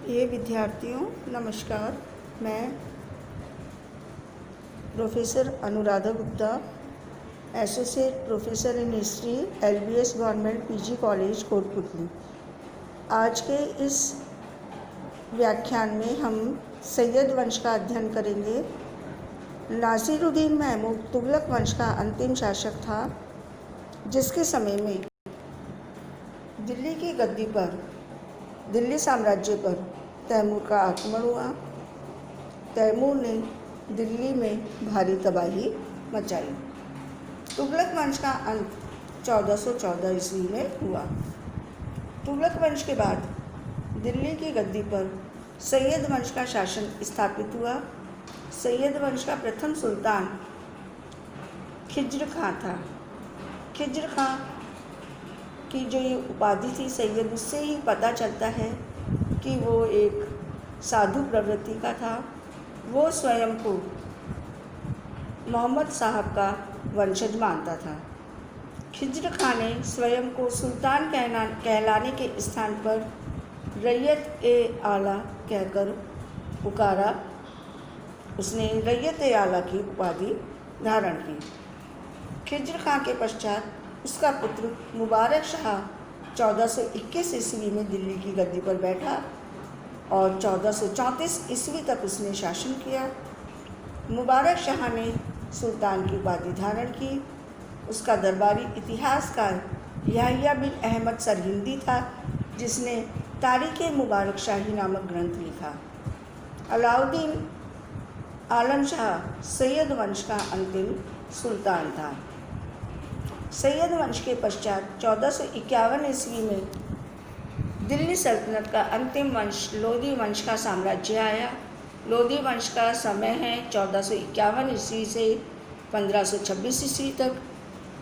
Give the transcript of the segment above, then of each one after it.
ये विद्यार्थियों नमस्कार। मैं professor Anuradha Gupta, associate professor in history, LBS government PG college Kotputli. आज के इस व्याख्यान में हम सैयद वंश का अध्ययन करेंगे। नासिरुद्दीन महमूद तुगलक वंश का अंतिम शासक था, जिसके समय में दिल्ली की गद्दी पर, दिल्ली साम्राज्य पर तैमूर का आक्रमण हुआ। तैमूर ने दिल्ली में भारी तबाही मचाई। तुगलक वंश का अंत 1414 ईस्वी में हुआ। तुगलक वंश के बाद दिल्ली की गद्दी पर सैयद वंश का शासन स्थापित हुआ। सैयद वंश का प्रथम सुल्तान खिज्र खां था। खिज्र खां की जो ये उपाधि थी सैयद, उससे ही पता चलता है कि वो एक साधु प्रवृत्ति का था। वो स्वयं को मोहम्मद साहब का वंशज मानता था। खिज्र खां ने स्वयं को सुल्तान कहलाने के स्थान पर रैयत ए आला कहकर पुकारा। उसने रैयत ए आला की उपाधि धारण की। खिज्र खां के पश्चात उसका पुत्र मुबारक शाह 1421 ईस्वी में दिल्ली की गद्दी पर बैठा और 1434 ईस्वी तक उसने शासन किया। मुबारक शाह ने सुल्तान की उपाधि धारण की। उसका दरबारी इतिहासकार याहिया बिन अहमद सरहिंदी था, जिसने तारीख़ मुबारक शाही नामक ग्रंथ लिखा। अलाउद्दीन आलम शाह सैयद वंश का अंतिम सुल्तान था। सैयद वंश के पश्चात 1451 ईस्वी में दिल्ली सल्तनत का अंतिम वंश लोधी वंश का साम्राज्य आया। लोधी वंश का समय है 1451 ईस्वी से 1526 ईस्वी तक।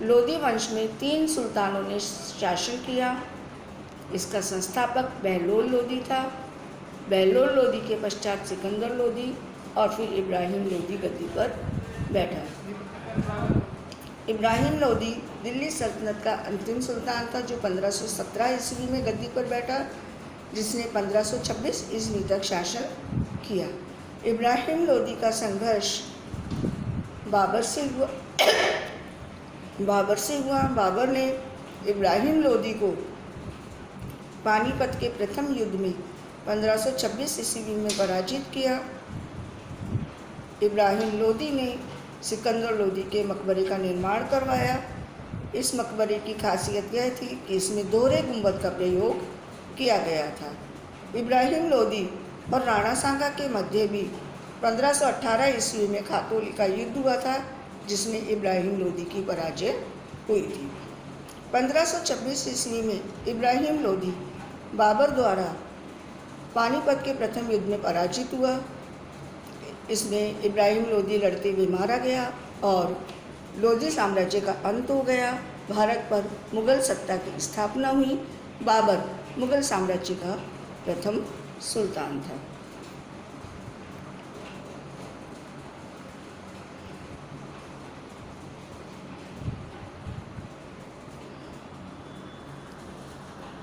लोधी वंश में 3 सुल्तानों ने शासन किया। इसका संस्थापक बहलोल लोधी था। बहलोल लोधी के पश्चात सिकंदर लोधी और फिर इब्राहिम लोधी गद्दी पर बैठा। इब्राहिम लोधी दिल्ली सल्तनत का अंतिम सुल्तान था, जो 1517 ईस्वी में गद्दी पर बैठा, जिसने 1526 ईस्वी तक शासन किया। इब्राहिम लोधी का संघर्ष बाबर से हुआ। बाबर ने इब्राहिम लोधी को पानीपत के प्रथम युद्ध में 1526 ईस्वी में पराजित किया। इब्राहिम लोधी ने सिकंदर लोधी के मकबरे का निर्माण करवाया। इस मकबरे की खासियत यह थी कि इसमें दोहरे गुंबद का प्रयोग किया गया था। इब्राहिम लोधी और राणा सांगा के मध्य भी 1518 ईस्वी में खातौली का युद्ध हुआ था, जिसमें इब्राहिम लोधी की पराजय हुई थी। 1526 ईस्वी में इब्राहिम लोधी बाबर द्वारा पानीपत के प्रथम युद्ध में पराजित हुआ। इसमें इब्राहिम लोधी लड़ते हुए मारा गया और लोधी साम्राज्य का अंत हो गया। भारत पर मुग़ल सत्ता की स्थापना हुई। बाबर मुग़ल साम्राज्य का प्रथम सुल्तान था।